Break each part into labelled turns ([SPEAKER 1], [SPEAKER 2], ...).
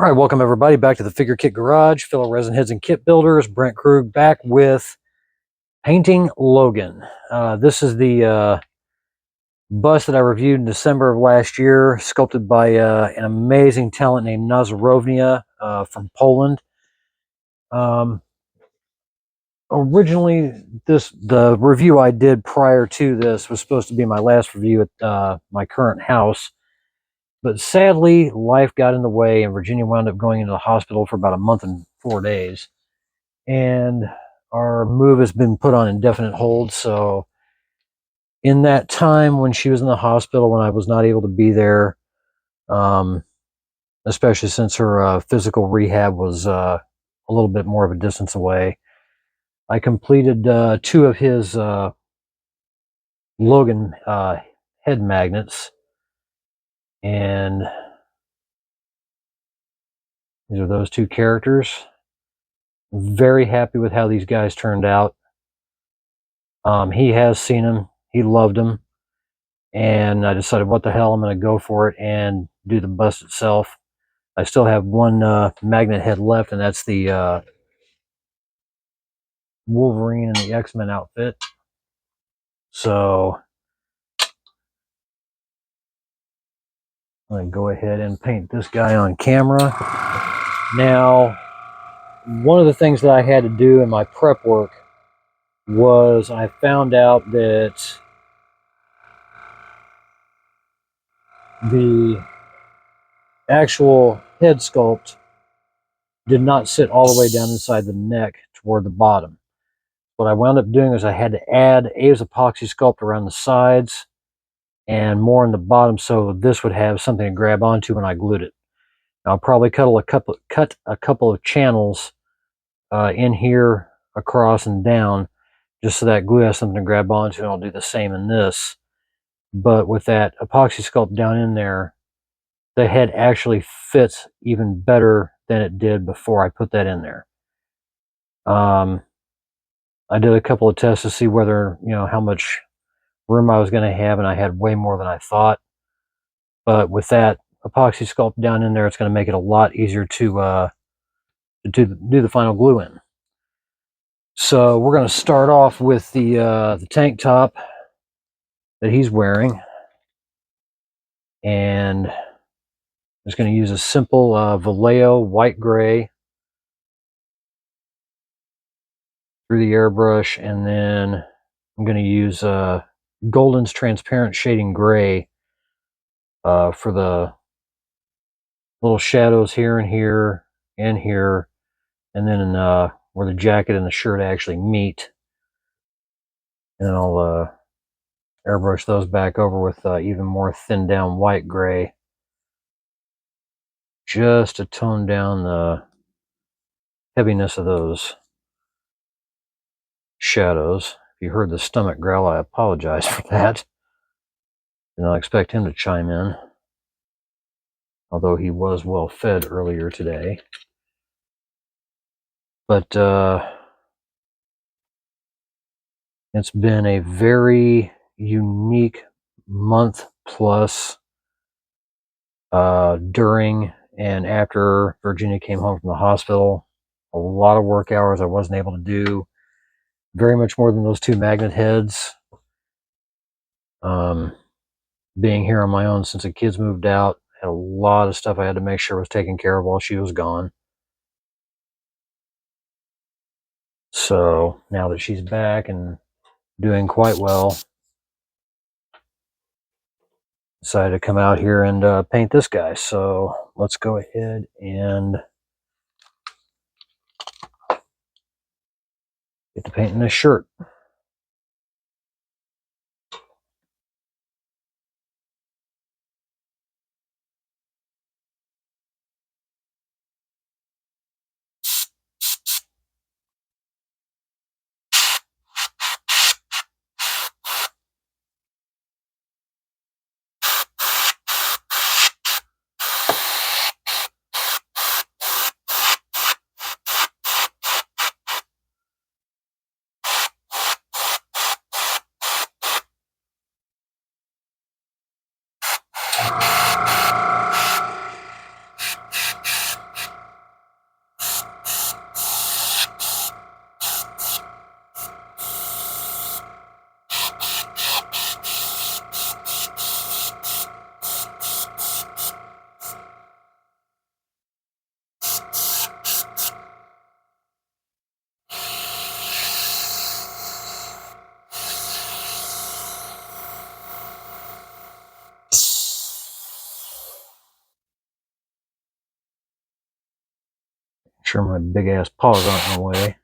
[SPEAKER 1] All right, welcome everybody back to the Figure Kit Garage. Fellow resin heads and kit builders, Brent Krug back with painting Logan. This is the bust that I reviewed in December of last year, sculpted by an amazing talent named Nazarovnia from Poland. Originally, the review I did prior to this was supposed to be my last review at my current house. But sadly, life got in the way, and Virginia wound up going into the hospital for about a month and 4 days. And our move has been put on indefinite hold. So in that time when she was in the hospital, when I was not able to be there, especially since her physical rehab was a little bit more of a distance away, I completed 2 of his Logan head magnets. And these are those 2 characters. Very happy with how these guys turned out. He has seen them. He loved them. And I decided, what the hell, I'm going to go for it and do the bust itself. I still have one magnet head left, and that's the Wolverine and the X-Men outfit. So I'm going to go ahead and paint this guy on camera. Now, one of the things that I had to do in my prep work was I found out that the actual head sculpt did not sit all the way down inside the neck toward the bottom. What I wound up doing is I had to add A's epoxy sculpt around the sides and more on the bottom, so this would have something to grab onto when I glued it. I'll probably cut a couple of channels in here, across and down, just so that glue has something to grab onto, and I'll do the same in this. But with that epoxy sculpt down in there, the head actually fits even better than it did before I put that in there. I did a couple of tests to see whether, how much room I was going to have, and I had way more than I thought. But with that epoxy sculpt down in there, it's going to make it a lot easier to do the final glue in. So we're going to start off with the tank top that he's wearing, and I'm just going to use a simple Vallejo white gray through the airbrush, and then I'm going to use Golden's transparent shading gray for the little shadows here and here and here, and then where the jacket and the shirt actually meet. And then I'll airbrush those back over with even more thinned down white gray, just to tone down the heaviness of those shadows. If you heard the stomach growl, I apologize for that. Did not expect him to chime in, although he was well fed earlier today. But it's been a very unique month plus during and after Virginia came home from the hospital. A lot of work hours I wasn't able to do, very much more than those 2 magnet heads. Being here on my own since the kids moved out, had a lot of stuff I had to make sure was taken care of while she was gone. So now that she's back and doing quite well, decided to come out here and paint this guy. So let's go ahead and get to painting this shirt. sure my big ass paws aren't in the way.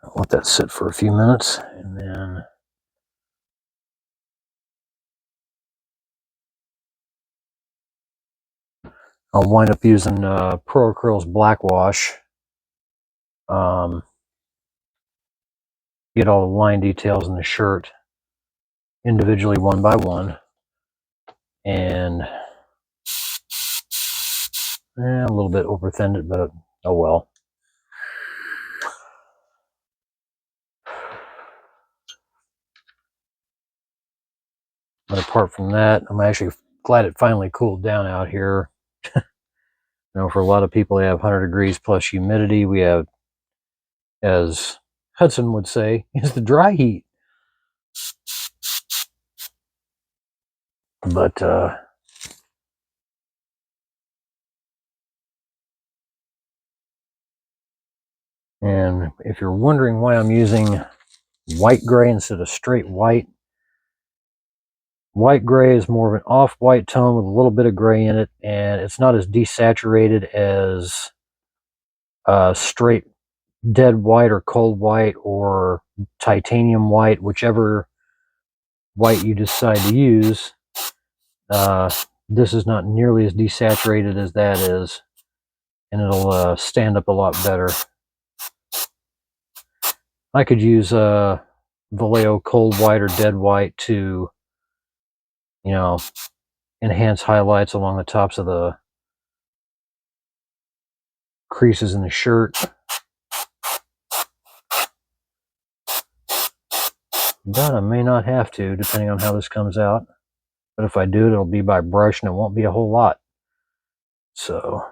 [SPEAKER 1] I'll let that sit for a few minutes, and then I'll wind up using Pro Acryl's Black Wash. Get all the line details in the shirt individually, one by one, and a little bit over thinned it, but oh well. But apart from that, I'm actually glad it finally cooled down out here. You know, for a lot of people, they have 100 degrees plus humidity. We have, as Hudson would say, is the dry heat. But and if you're wondering why I'm using white gray instead of straight white, white gray is more of an off-white tone with a little bit of gray in it, and it's not as desaturated as straight dead white or cold white or titanium white, whichever white you decide to use. This is not nearly as desaturated as that is, and it'll stand up a lot better. I could use Vallejo cold white or dead white to, you know, enhance highlights along the tops of the creases in the shirt. But I may not have to, depending on how this comes out. But if I do it, it'll be by brush, and it won't be a whole lot. So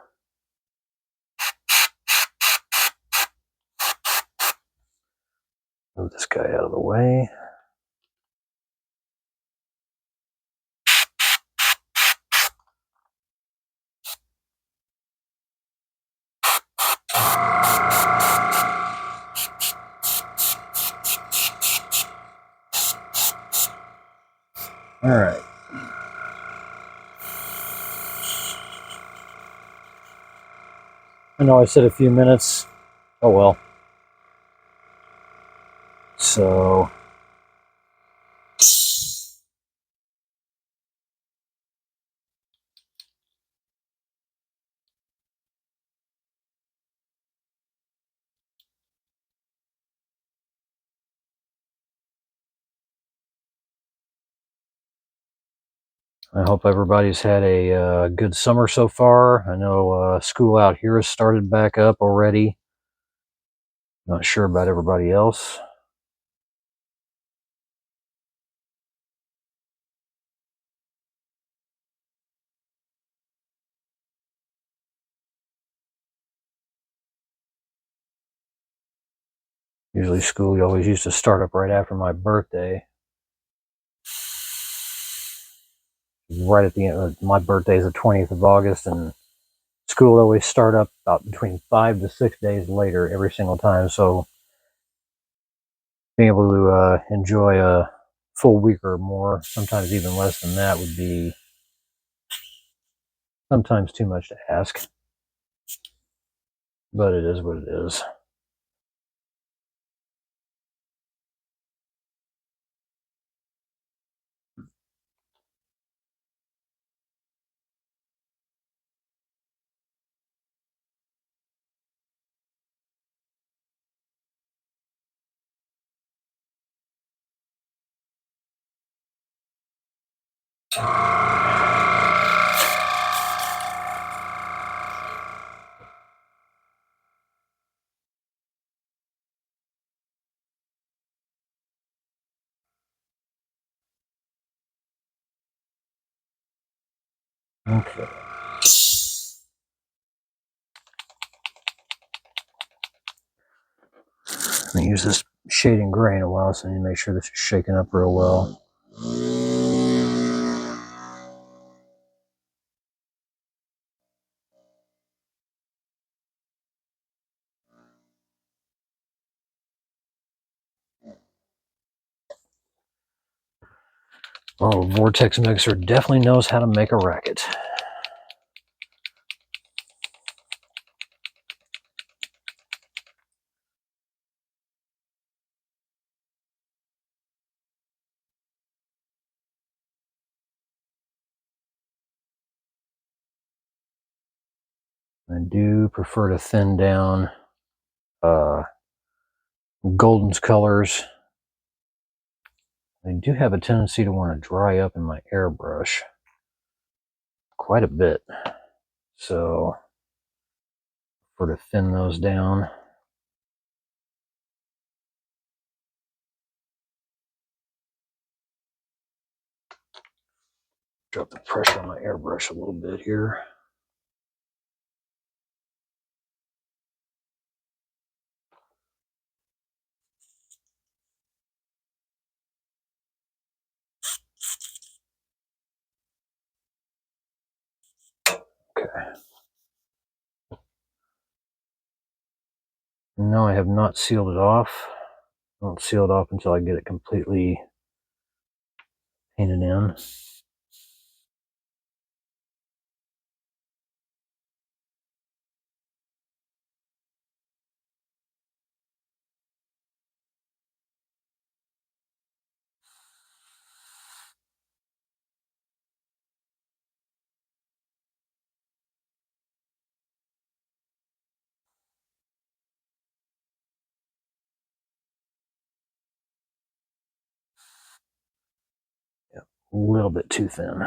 [SPEAKER 1] move this guy out of the way. All right. I know I said a few minutes. Oh well. So I hope everybody's had a good summer so far. I know school out here has started back up already. Not sure about everybody else. Usually school always used to start up right after my birthday. Right at the end of my birthday is the 20th of August, and school always start up about between 5 to 6 days later every single time. So being able to enjoy a full week or more, sometimes even less than that, would be Sometimes too much to ask, but it is what it is. Okay. I'm going to use this shading gray in a while, so I need to make sure this is shaken up real well. Oh, Vortex Mixer definitely knows how to make a racket. I do prefer to thin down Golden's colors. They do have a tendency to want to dry up in my airbrush quite a bit, so for to thin those down. Drop the pressure on my airbrush a little bit here. Okay. No, I have not sealed it off. I won't seal it off until I get it completely painted in. Yep, a little bit too thin.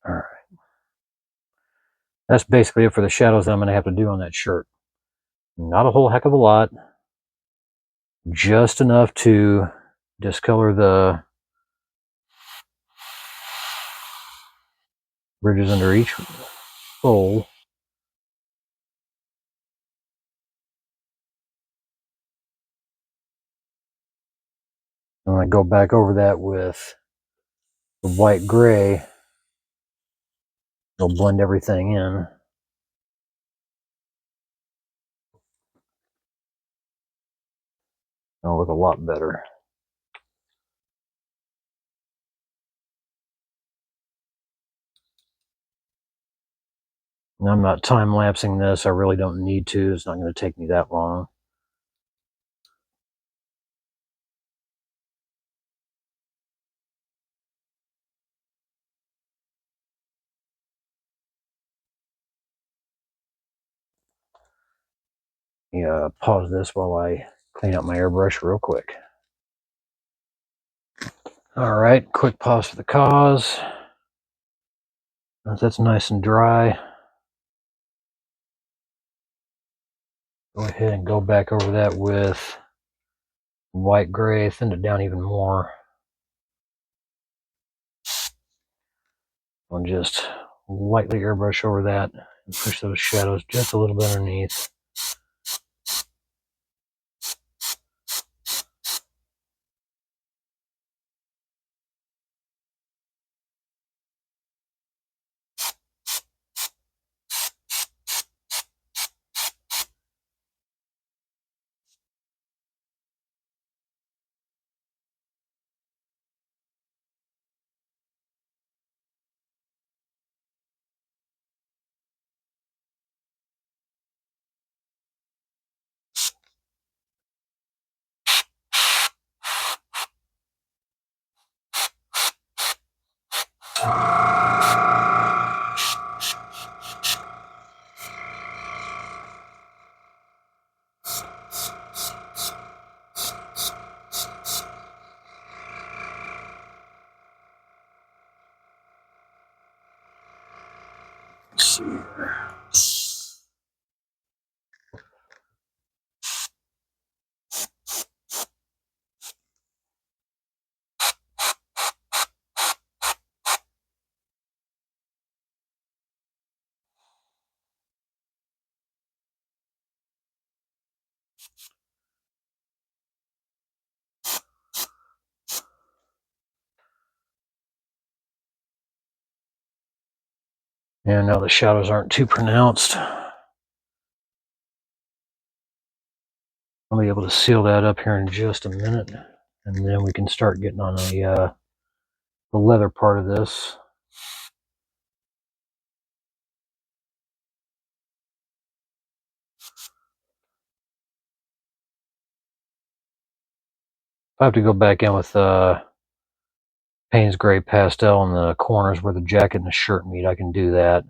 [SPEAKER 1] All right. That's basically it for the shadows that I'm going to have to do on that shirt. Not a whole heck of a lot. just enough to discolor the ridges under each fold. And I go back over that with the white gray. It'll blend everything in. It'll look a lot better. And I'm not time-lapsing this. I really don't need to. It's not going to take me that long. Yeah, pause this while I clean up my airbrush real quick. All right, quick pause for the cause. Once that's nice and dry, go ahead and go back over that with white gray, thin it down even more. I'll just lightly airbrush over that and push those shadows just a little bit underneath. Let's see here. And now the shadows aren't too pronounced. I'll be able to seal that up here in just a minute, and then we can start getting on the leather part of this. If I have to go back in with Payne's Gray Pastel in the corners where the jacket and the shirt meet, I can do that.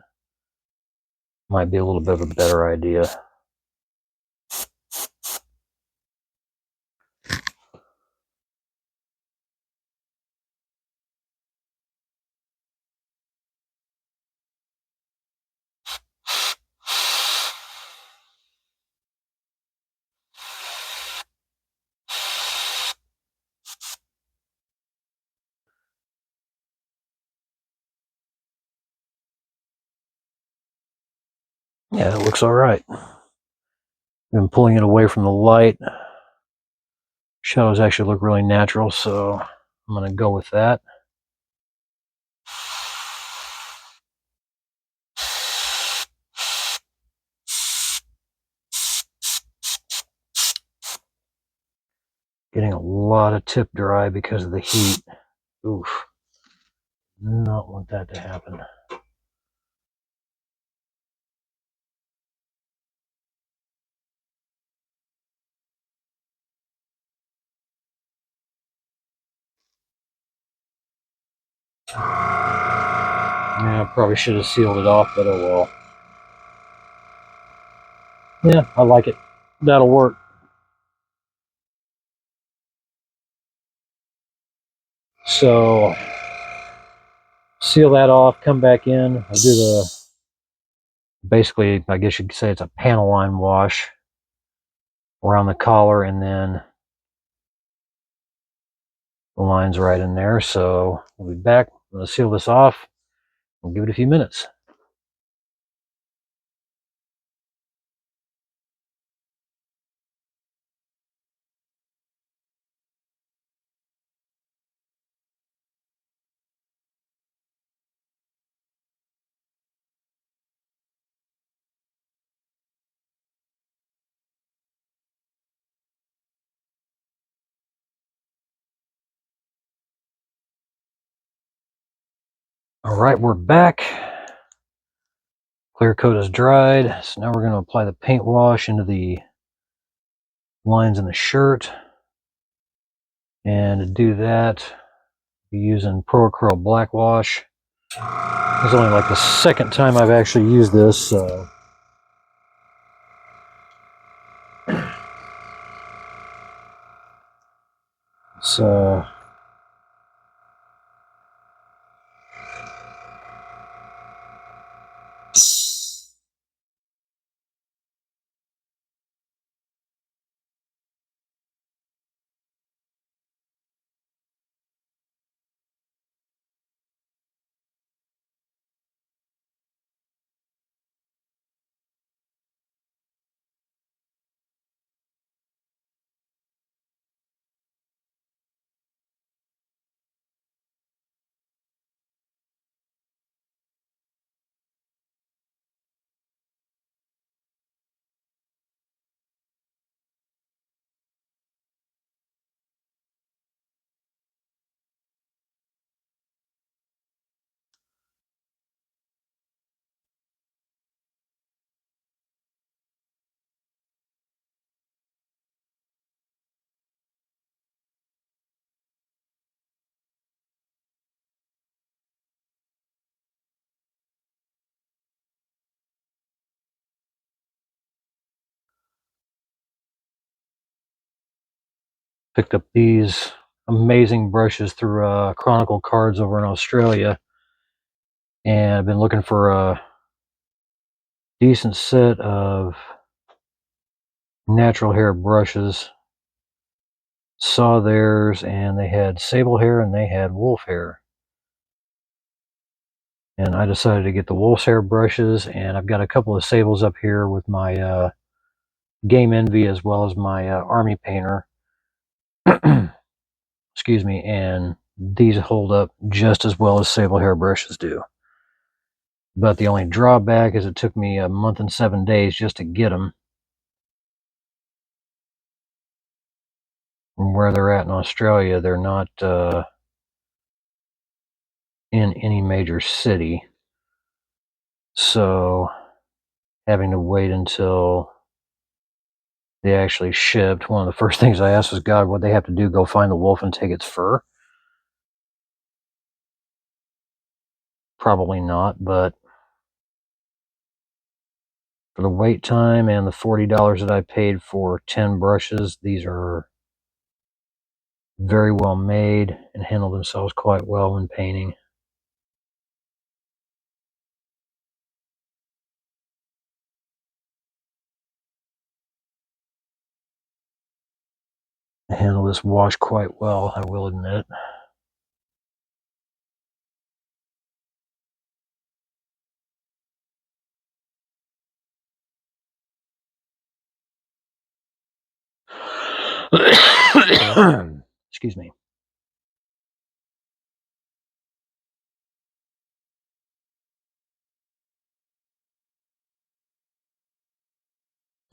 [SPEAKER 1] Might be a little bit of a better idea. Yeah, it looks all right. I'm pulling it away from the light. Shadows actually look really natural, so I'm going to go with that. Getting a lot of tip dry because of the heat. Oof. Not want that to happen. Yeah, I probably should have sealed it off, but oh well. Yeah, I like it. That'll work. So, seal that off, come back in. I'll do the, basically, I guess you could say it's a panel line wash around the collar, and then the lines right in there. So we'll be back. I'm going to seal this off. We'll give it a few minutes. All right, we're back. Clear coat is dried. So now we're going to apply the paint wash into the lines in the shirt. And to do that, we're using Pro Acryl Black Wash. This is only like the second time I've actually used this, so it's picked up these amazing brushes through Chronicle Cards over in Australia, and I've been looking for a decent set of natural hair brushes. Saw theirs, and they had sable hair and they had wolf hair, and I decided to get the wolf's hair brushes. And I've got a couple of sables up here with my Game Envy as well as my Army Painter. Excuse me, and these hold up just as well as sable hair brushes do. But the only drawback is it took me a month and 7 days just to get them from where they're at in Australia. They're not in any major city, so having to wait until they actually shipped. One of the first things I asked was, God, what they have to do, go find the wolf and take its fur? Probably not, but for the wait time and the $40 that I paid for 10 brushes, these are very well made and handle themselves quite well when painting. I handle this wash quite well, I will admit. Excuse me.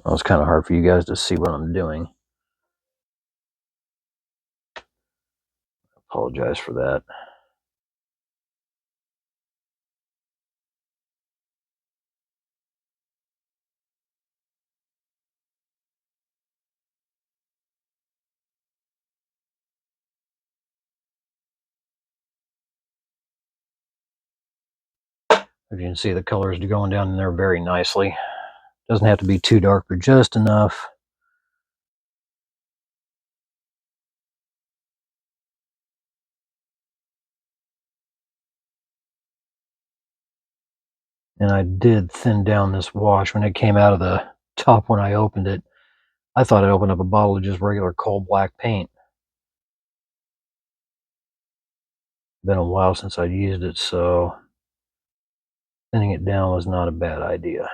[SPEAKER 1] Well, it's kind of hard for you guys to see what I'm doing. Apologize for that. As you can see, the colors are going down in there very nicely. Doesn't have to be too dark, but just enough. And I did thin down this wash when it came out of the top. When I opened it, I thought I opened up a bottle of just regular coal black paint. Been a while since I used it, so thinning it down was not a bad idea.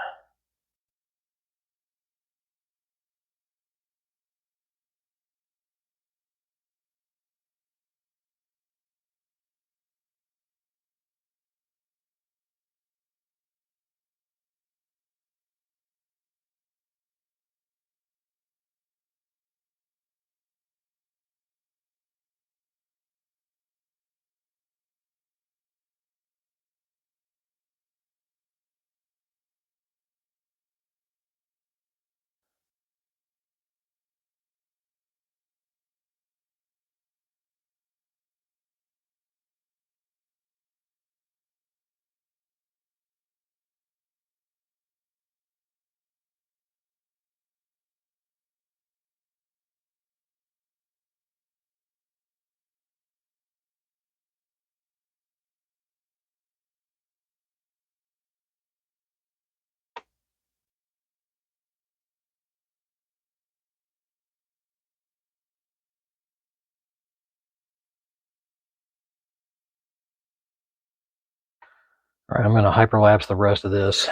[SPEAKER 1] All right, I'm going to hyperlapse the rest of this.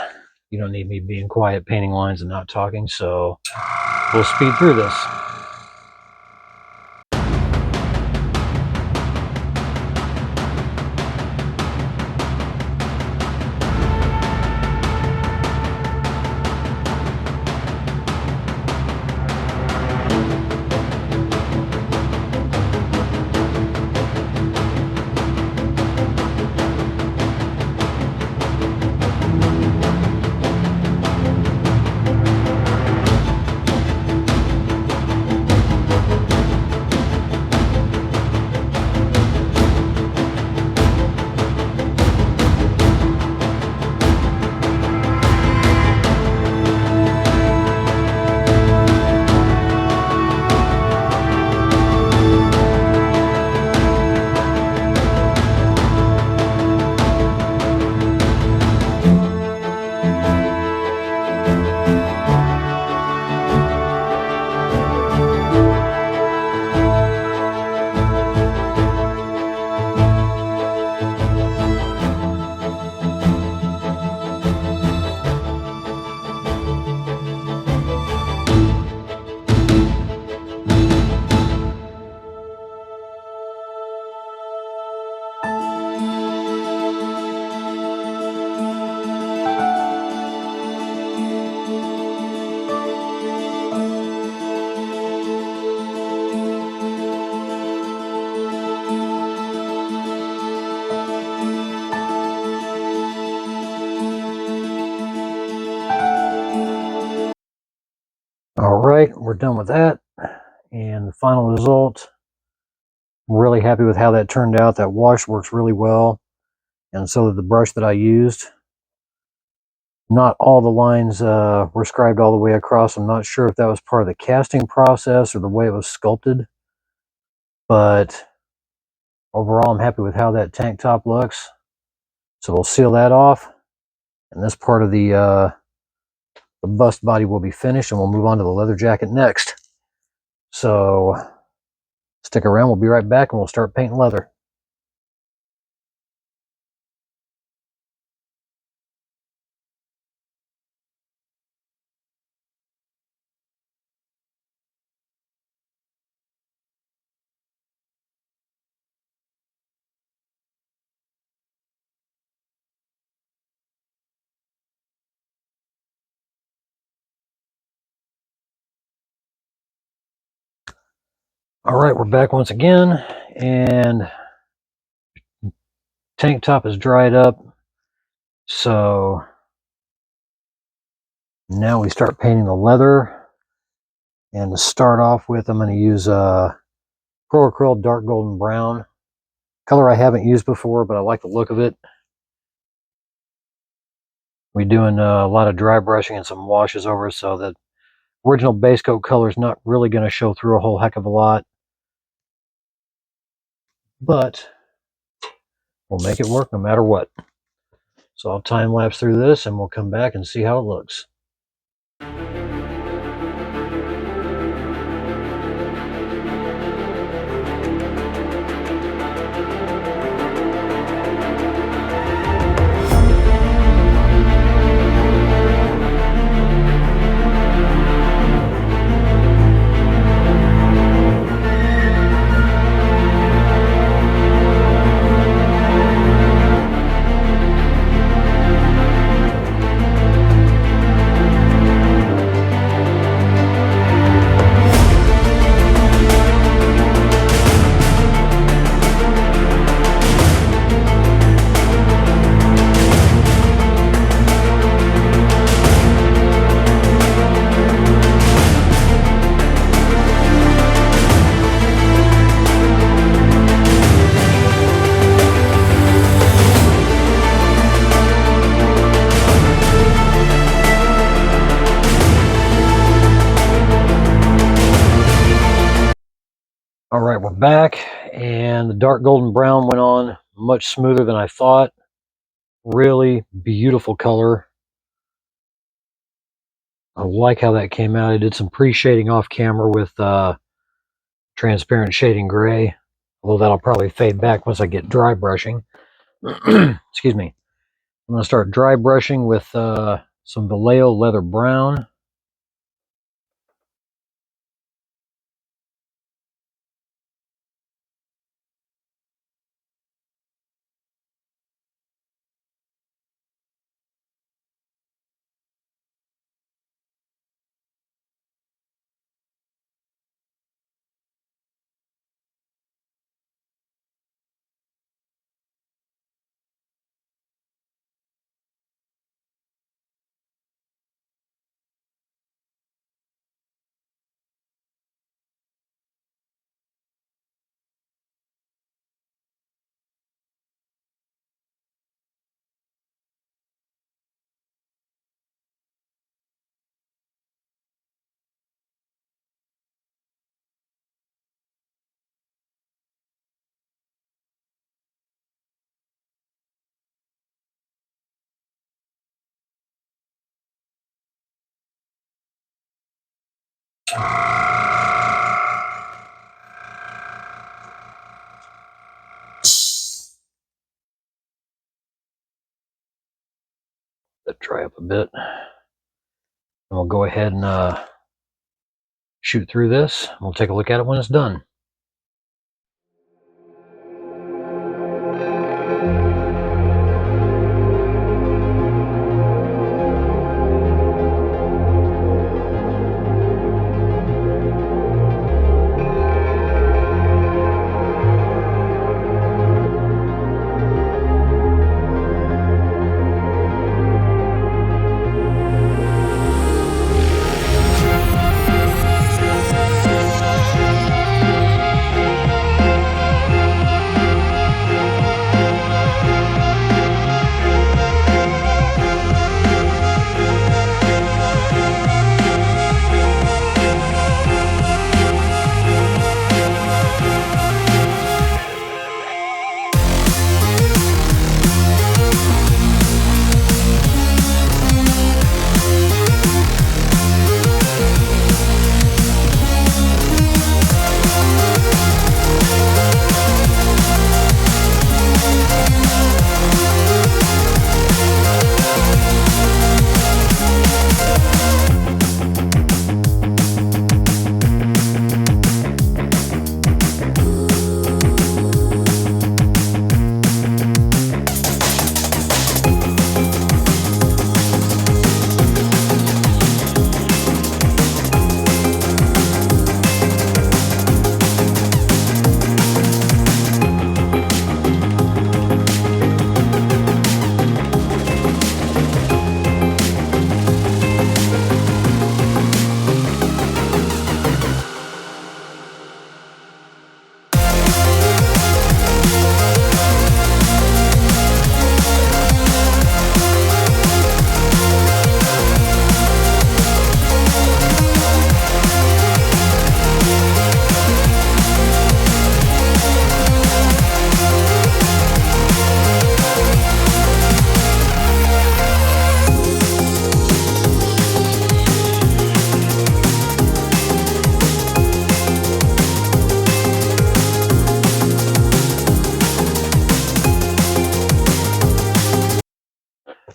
[SPEAKER 1] You don't need me being quiet, painting lines and not talking, so we'll speed through this. All right, we're done with that. And the final result, I'm really happy with how that turned out. That wash works really well. And so did the brush that I used. Not all the lines were scribed all the way across. I'm not sure if that was part of the casting process or the way it was sculpted. But overall, I'm happy with how that tank top looks. So we'll seal that off. And this part of the bust body will be finished, and we'll move on to the leather jacket next. So stick around, we'll be right back, and we'll start painting leather. All right, we're back once again, and tank top is dried up. So now we start painting the leather. And to start off with, I'm going to use Pro Acrylic Dark Golden Brown. Color I haven't used before, but I like the look of it. We're doing a lot of dry brushing and some washes over, so the original base coat color is not really going to show through a whole heck of a lot. But we'll make it work no matter what. So I'll time lapse through this and we'll come back and see how it looks. right, we're back, and the dark golden brown went on much smoother than I thought. Really beautiful color. I like how that came out. I did some pre-shading off camera with transparent shading gray, although that'll probably fade back once I get dry brushing. Excuse me. I'm going to start dry brushing with some Vallejo leather brown. Let dry up a bit. And we'll go ahead and shoot through this. We'll take a look at it when it's done.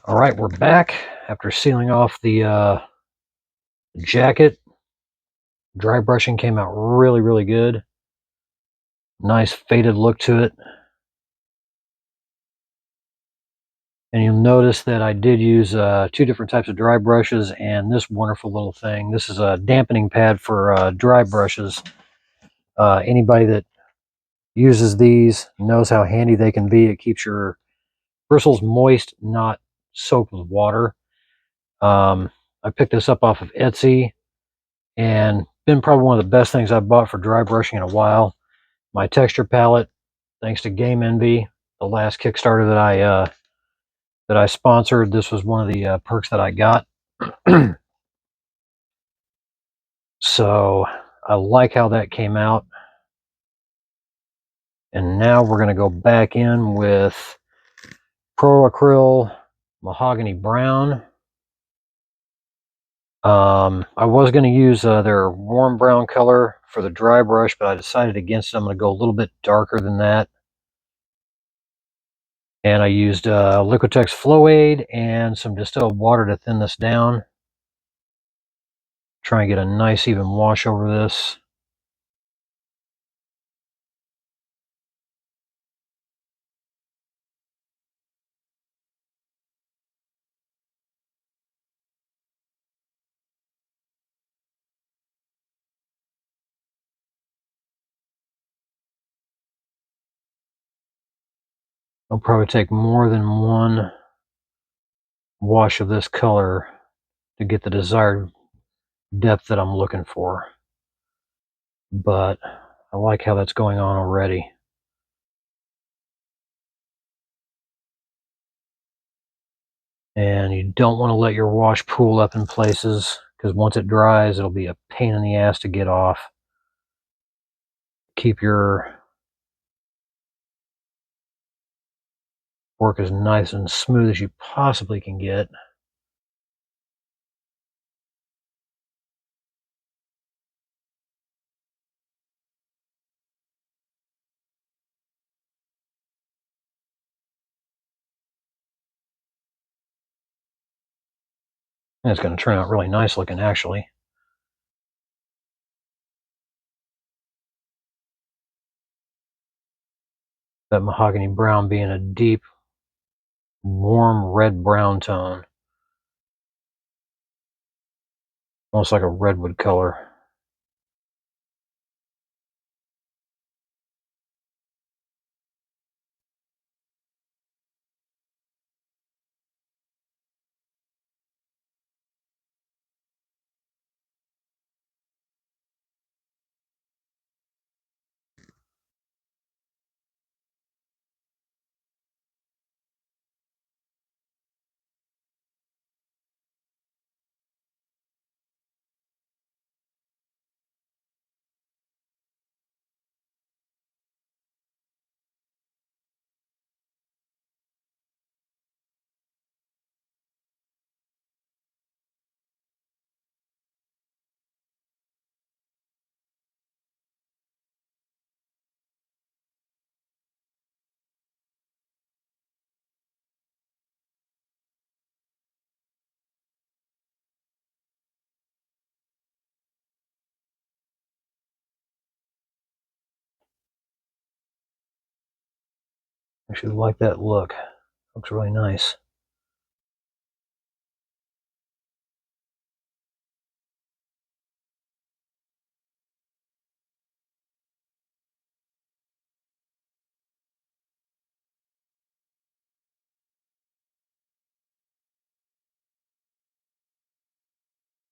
[SPEAKER 1] All right, we're back after sealing off the jacket. Dry brushing came out really, really good. Nice faded look to it. And you'll notice that I did use two different types of dry brushes and this wonderful little thing. This is a dampening pad for dry brushes. Anybody that uses these knows how handy they can be. It keeps your bristles moist, not soaked with water. I picked this up off of Etsy and been probably one of the best things I've bought for dry brushing in a while. My texture palette, thanks to Game Envy, the last Kickstarter that I sponsored, this was one of the perks that I got. So I like how that came out. And now we're going to go back in with Pro Acryl Mahogany Brown. I was going to use their warm brown color for the dry brush, but I decided against it. I'm going to go a little bit darker than that. And I used Liquitex Flow Aid and some distilled water to thin this down. Try and get a nice even wash over this. I'll probably take more than one wash of this color to get the desired depth that I'm looking for. But I like how that's going on already. And you don't want to let your wash pool up in places, because once it dries, it'll be a pain in the ass to get off. Keep your work as nice and smooth as you possibly can get. And it's going to turn out really nice looking, actually. That mahogany brown being a deep, warm red-brown tone. Almost like a redwood color. I actually like that look. Looks really nice.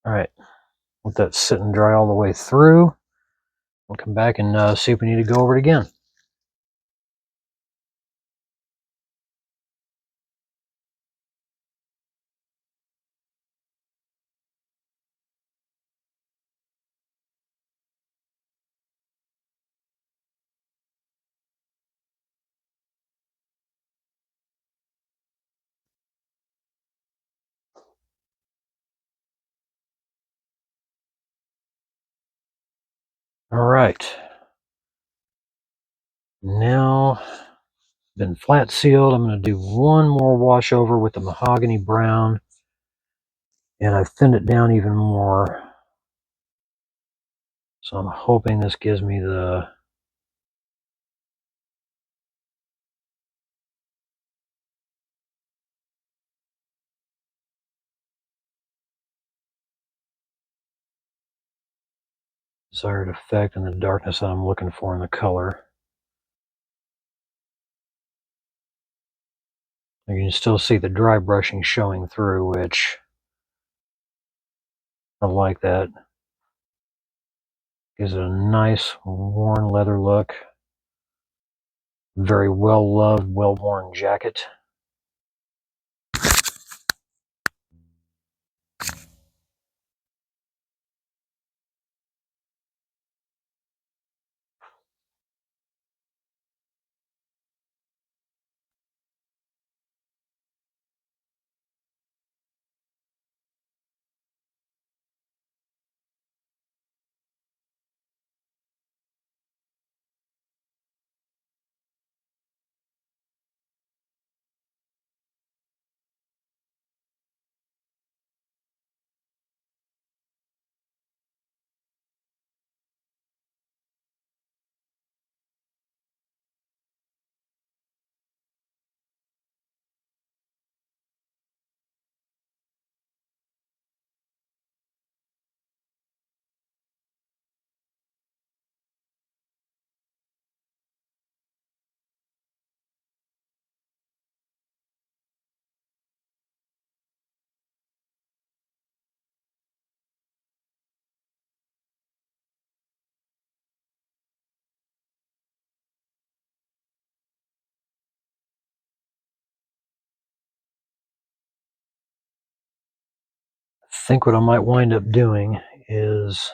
[SPEAKER 1] All right, let that sit and dry all the way through. We'll come back and see if we need to go over it again. All right. Now, been flat sealed. I'm going to do one more wash over with the mahogany brown. And I've thinned it down even more. So I'm hoping this gives me the desired effect and the darkness that I'm looking for in the color. You can still see the dry brushing showing through, which I like that. Gives it a nice worn leather look. Very well loved, well worn jacket. think what I might wind up doing is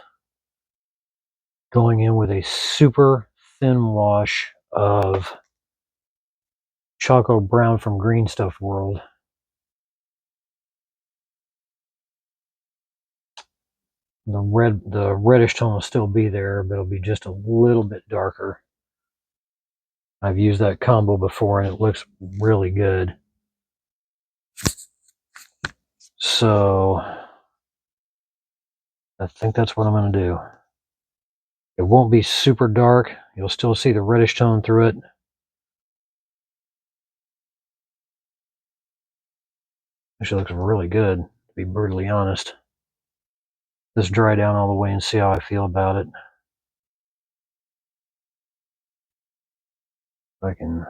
[SPEAKER 1] going in with a super thin wash of Choco Brown from Green Stuff World. The reddish tone will still be there, but it'll be just a little bit darker. I've used that combo before and it looks really good. So I think that's what I'm going to do. It won't be super dark. You'll still see the reddish tone through it. Actually looks really good, to be brutally honest. Just dry down all the way and see how I feel about it. If I can.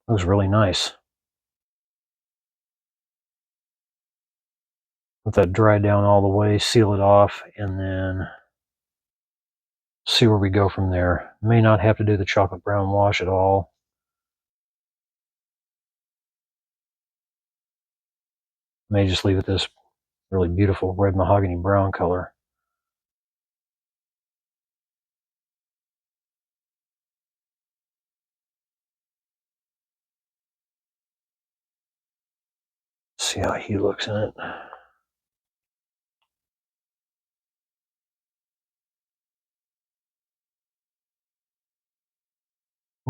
[SPEAKER 1] Looks really nice. Let that dry down all the way, seal it off, and then see where we go from there. May not have to do the chocolate brown wash at all. May just leave it this really beautiful red mahogany brown color. See how he looks in it.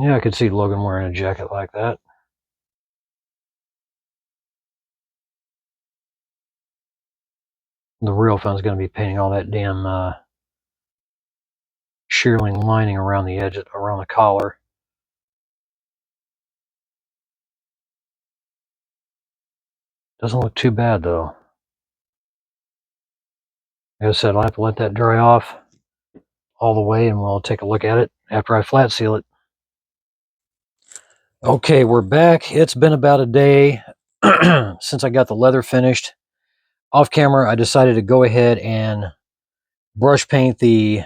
[SPEAKER 1] Yeah, I could see Logan wearing a jacket like that. The real fun's going to be painting all that damn shearling lining around the edge, around the collar. Doesn't look too bad though. Like I said, I'll have to let that dry off all the way and we'll take a look at it after I flat seal it. Okay, we're back. It's been about a day since I got the leather finished. Off camera, I decided to go ahead and brush paint the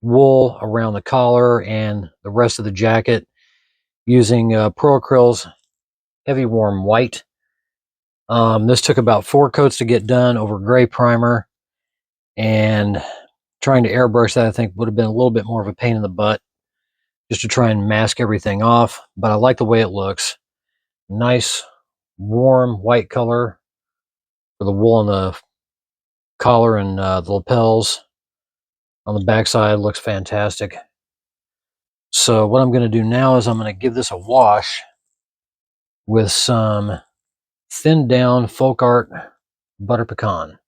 [SPEAKER 1] wool around the collar and the rest of the jacket using Pro Acryl's Heavy Warm White. This took about 4 coats to get done over gray primer, and trying to airbrush that I think would have been a little bit more of a pain in the butt just to try and mask everything off, but I like the way it looks. Nice warm white color for the wool on the collar and the lapels. On the backside looks fantastic. So what I'm going to do now is I'm going to give this a wash with some thinned down Folk Art Butter Pecan.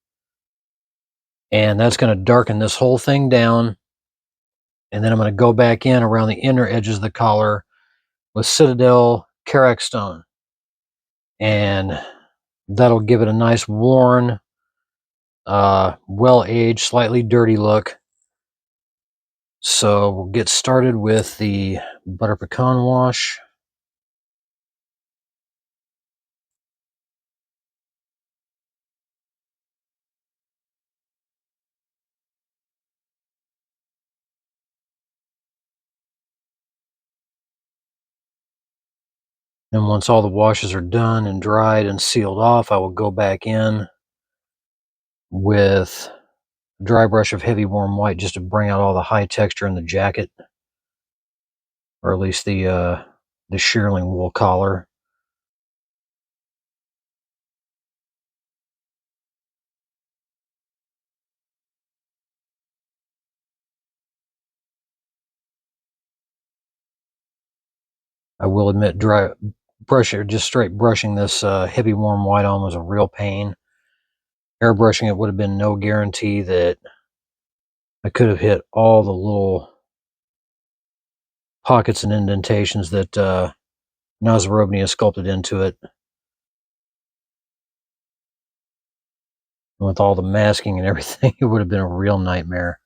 [SPEAKER 1] And that's going to darken this whole thing down. And then I'm going to go back in around the inner edges of the collar with Citadel Karak Stone. And that'll give it a nice worn, well-aged, slightly dirty look. So we'll get started with the Butter Pecan wash. And once all the washes are done and dried and sealed off, I will go back in with a dry brush of Heavy Warm White just to bring out all the high texture in the jacket, or at least the shearling wool collar. I will admit, just straight brushing this Heavy Warm White on was a real pain. Airbrushing it would have been no guarantee that I could have hit all the little pockets and indentations that Nazarovnia sculpted into it. With all the masking and everything, it would have been a real nightmare.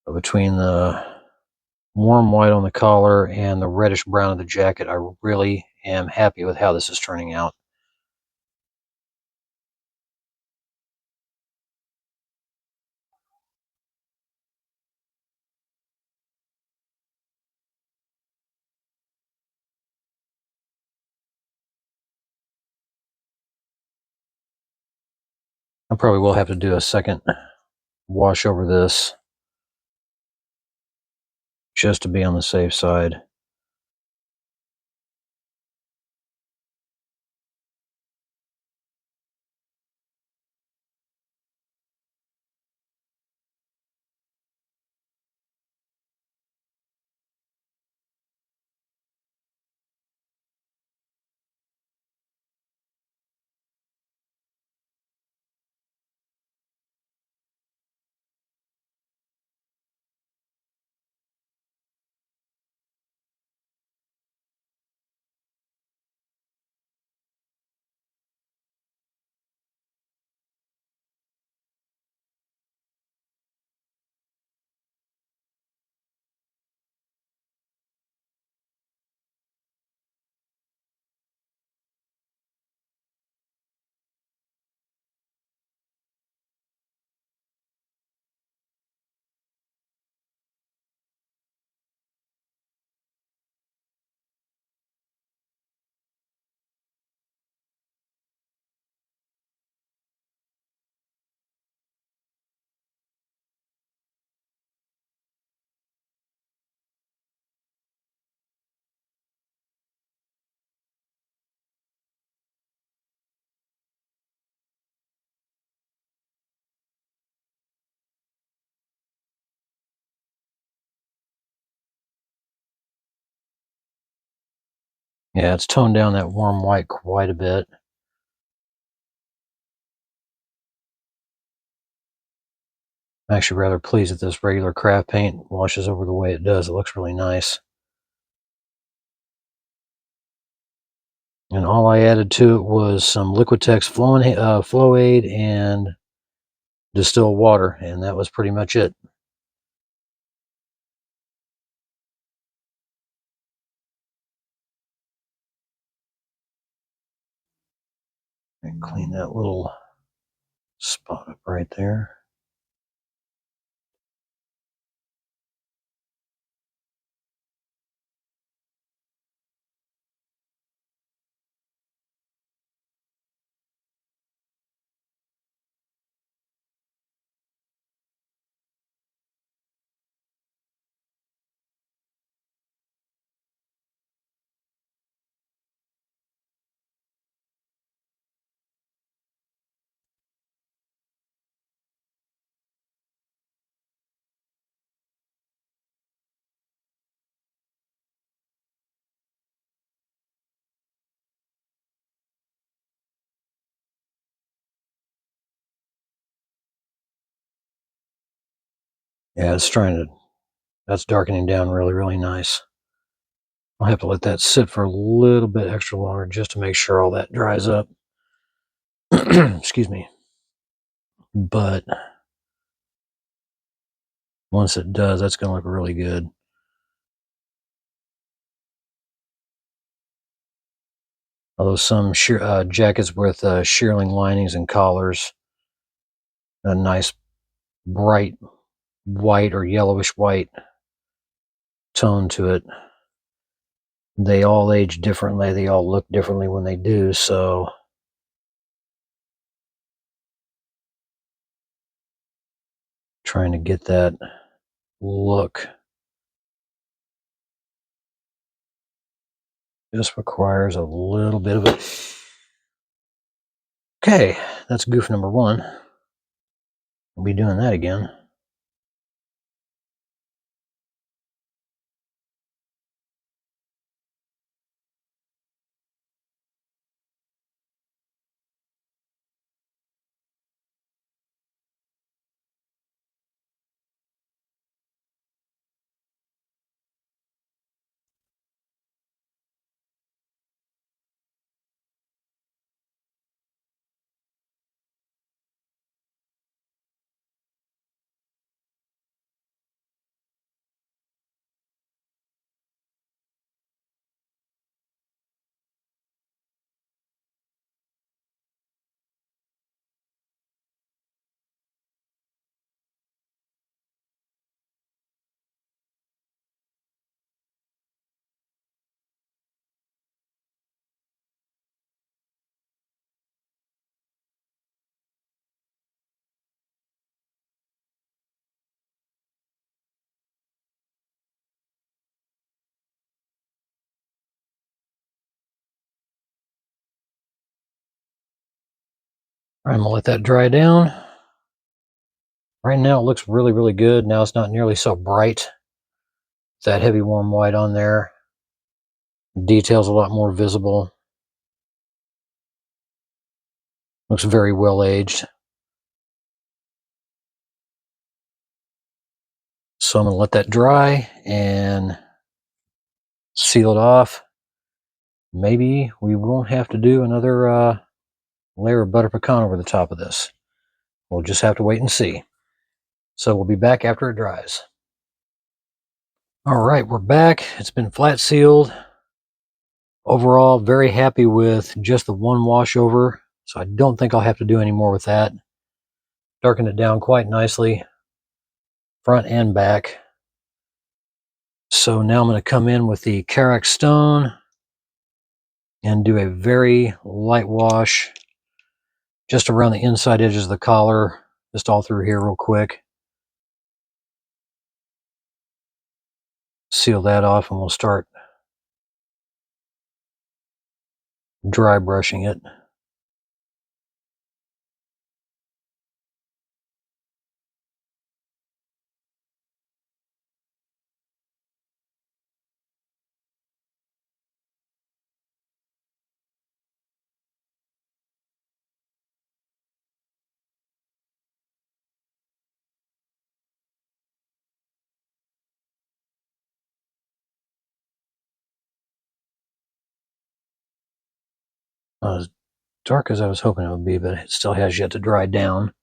[SPEAKER 1] But between the warm white on the collar and the reddish brown of the jacket, I really am happy with how this is turning out. I probably will have to do a second wash over this just to be on the safe side. Yeah, it's toned down that warm white quite a bit. I'm actually rather pleased that this regular craft paint washes over the way it does. It looks really nice. And all I added to it was some Liquitex Flow Aid and distilled water, and that was pretty much it. And clean that little spot up right there. Yeah, that's darkening down really, really nice. I'll have to let that sit for a little bit extra longer just to make sure all that dries up. Excuse me. But once it does, that's going to look really good. Although some jackets with shearling linings and collars, a nice bright white or yellowish white tone to it. They all age differently. They all look differently when they do, so trying to get that look just requires a little bit of it. Okay, that's goof number one. We'll be doing that again. I'm gonna let that dry down. Right now it looks really, really good. Now it's not nearly so bright. That heavy warm white on there. Details a lot more visible. Looks very well aged. So I'm gonna let that dry and seal it off. Maybe we won't have to do another layer of butter pecan over the top of this. We'll just have to wait and see. So we'll be back after it dries. All right, we're back. It's been flat sealed. Overall, very happy with just the one wash over. So I don't think I'll have to do any more with that. Darkened it down quite nicely, front and back. So now I'm going to come in with the Karak Stone and do a very light wash just around the inside edges of the collar, just all through here real quick. Seal that off and we'll start dry brushing it. Not as dark as I was hoping it would be, but it still has yet to dry down.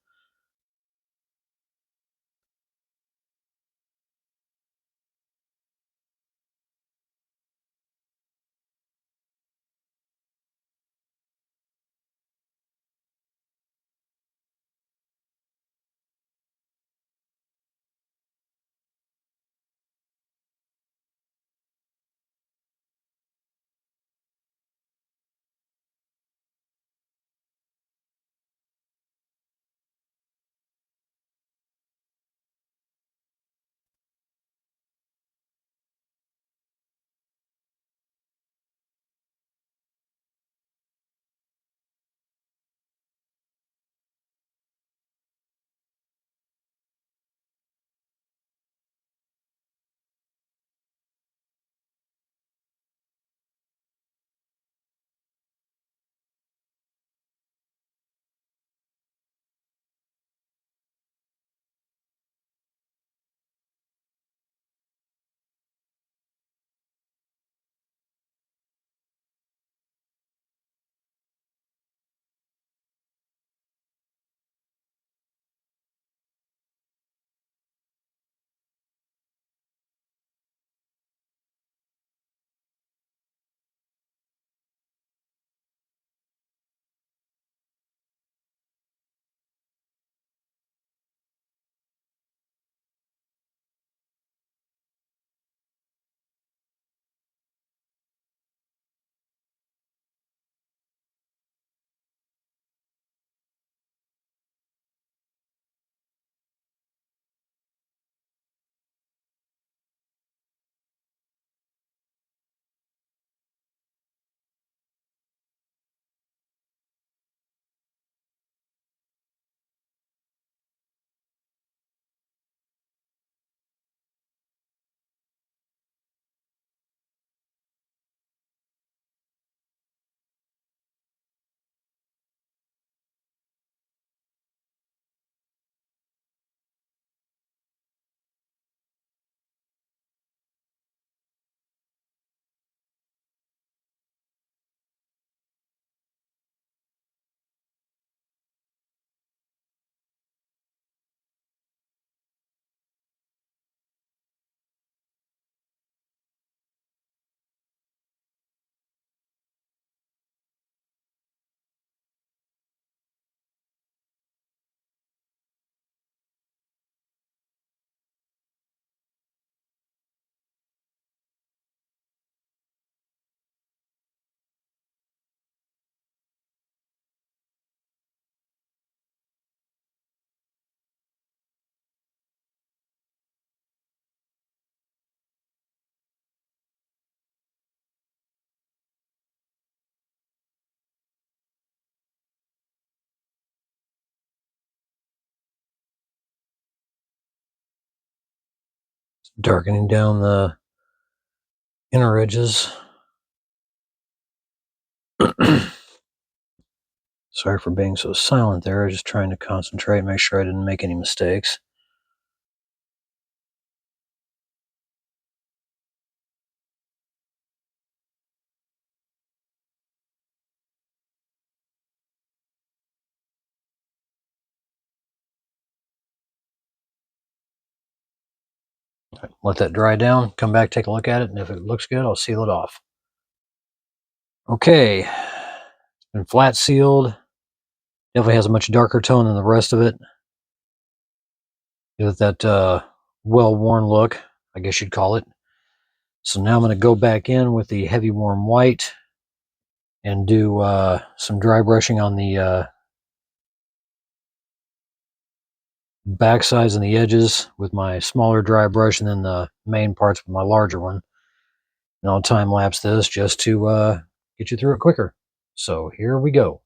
[SPEAKER 1] Darkening down the inner edges. Sorry for being so silent there. I was just trying to concentrate, make sure I didn't make any mistakes. Let that dry down, come back, take a look at it, and if it looks good, I'll seal it off. Okay, it's been flat sealed. Definitely has a much darker tone than the rest of it. With that well-worn look, I guess you'd call it. So now I'm going to go back in with the heavy warm white and do some dry brushing on the back sides and the edges with my smaller dry brush, and then the main parts with my larger one. And I'll time lapse this just to get you through it quicker. So here we go.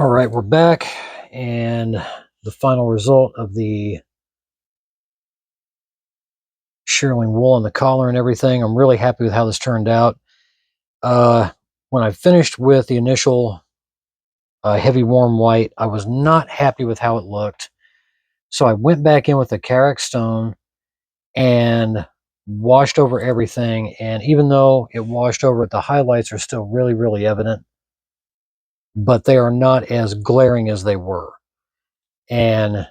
[SPEAKER 1] All right, we're back, and the final result of the shearling wool and the collar and everything. I'm really happy with how this turned out. When I finished with the initial heavy warm white, I was not happy with how it looked. So I went back in with the Carrick stone and washed over everything. And even though it washed over it, the highlights are still really, really evident, but they are not as glaring as they were. And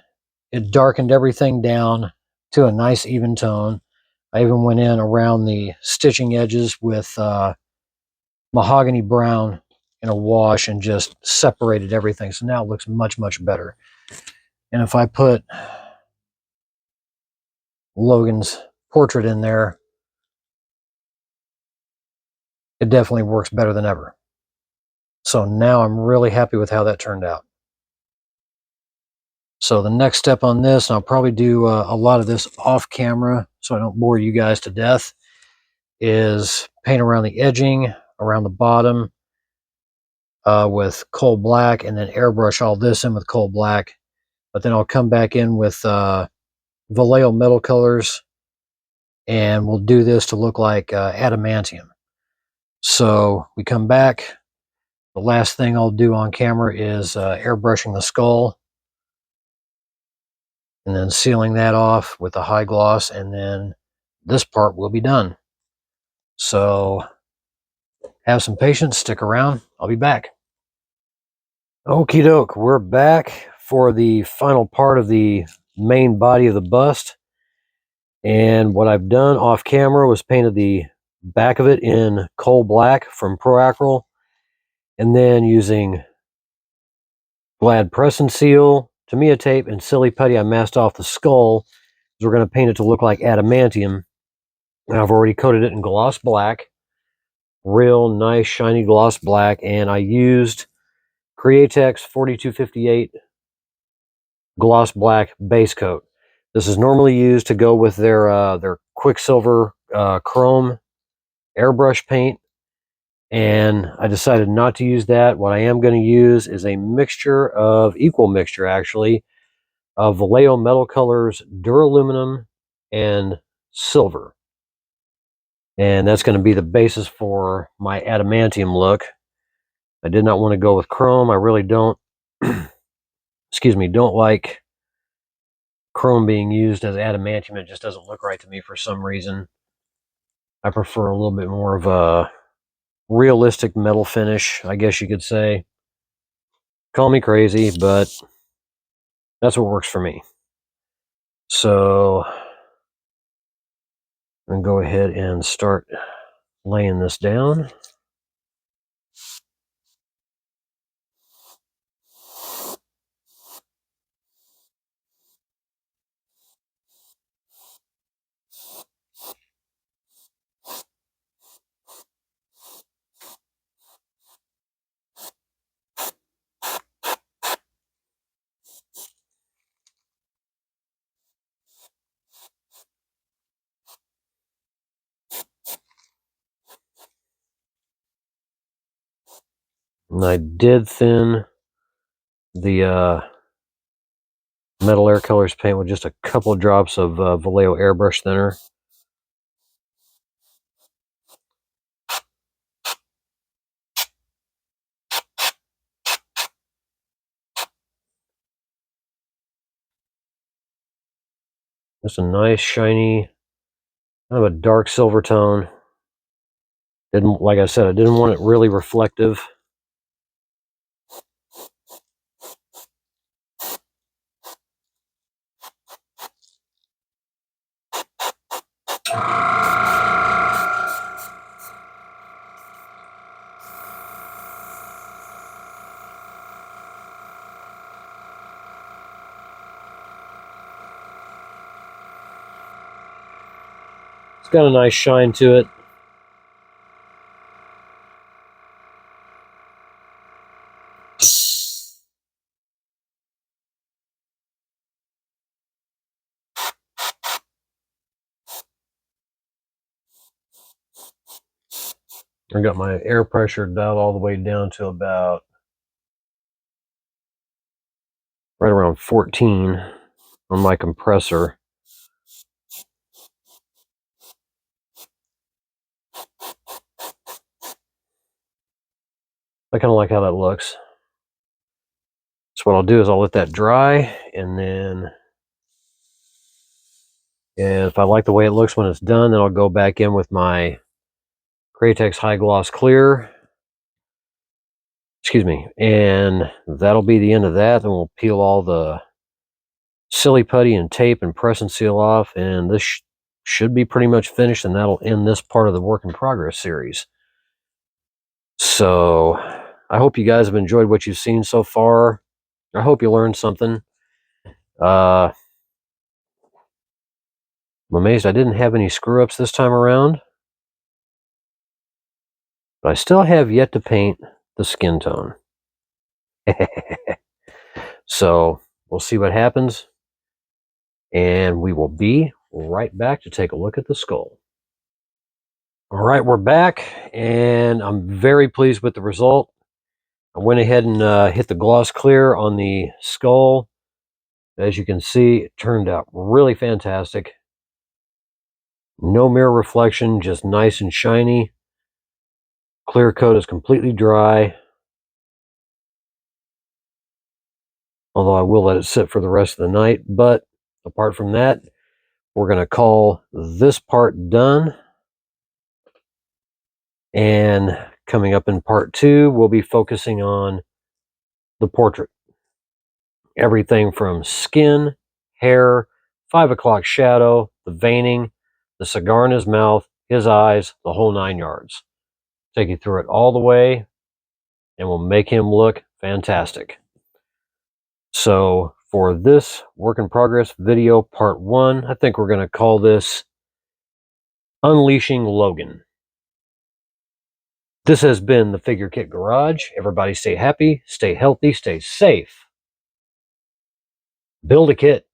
[SPEAKER 1] it darkened everything down to a nice even tone. I even went in around the stitching edges with mahogany brown in a wash and just separated everything. So now it looks much, much better. And if I put Logan's portrait in there, it definitely works better than ever. So now I'm really happy with how that turned out. So the next step on this, and I'll probably do a lot of this off camera so I don't bore you guys to death, is paint around the edging, around the bottom with coal black, and then airbrush all this in with coal black. But then I'll come back in with Vallejo metal colors, and we'll do this to look like adamantium. So we come back. The last thing I'll do on camera is airbrushing the skull, and then sealing that off with a high gloss, and then this part will be done. So have some patience, stick around, I'll be back. Okie doke, we're back for the final part of the main body of the bust. And what I've done off camera was painted the back of it in coal black from Proacryl, and then using Glad Press and Seal, Tamiya tape, and Silly Putty, I masked off the skull. We're going to paint it to look like adamantium. And I've already coated it in gloss black, real nice shiny gloss black, and I used Createx 4258 gloss black base coat. This is normally used to go with their Quicksilver chrome airbrush paint, and I decided not to use that. What I am going to use is a mixture of, equal mixture actually, of Vallejo metal colors, duraluminum, and silver. And that's going to be the basis for my adamantium look. I did not want to go with chrome. I really don't, excuse me, don't like chrome being used as adamantium. It just doesn't look right to me for some reason. I prefer a little bit more of a realistic metal finish, I guess you could say. Call me crazy, but that's what works for me. So I'm going to go ahead and start laying this down. And I did thin the Metal Air Colors paint with just a couple of drops of Vallejo airbrush thinner. Just a nice shiny, kind of a dark silver tone. Didn't, like I said, I didn't want it really reflective. It's got a nice shine to it. I got my air pressure dialed all the way down to about right around 14 on my compressor. I kind of like how that looks. So what I'll do is I'll let that dry, and then if I like the way it looks when it's done, then I'll go back in with my Cratex High Gloss Clear. Excuse me. And that'll be the end of that. Then we'll peel all the silly putty and tape and press and seal off, and this should be pretty much finished, and that'll end this part of the work in progress series. So I hope you guys have enjoyed what you've seen so far. I hope you learned something. I'm amazed I didn't have any screw ups this time around, but I still have yet to paint the skin tone. So we'll see what happens, and we will be right back to take a look at the skull. All right, we're back, and I'm very pleased with the result. I went ahead and hit the gloss clear on the skull. As you can see, it turned out really fantastic. No mirror reflection, just nice and shiny. Clear coat is completely dry. Although I will let it sit for the rest of the night. But apart from that, we're going to call this part done. And coming up in part 2, we'll be focusing on the portrait. Everything from skin, hair, 5 o'clock shadow, the veining, the cigar in his mouth, his eyes, the whole 9 yards. Take you through it all the way, and we'll make him look fantastic. So for this work in progress video part 1, I think we're going to call this Unleashing Logan. This has been the Figure Kit Garage. Everybody stay happy, stay healthy, stay safe. Build a kit.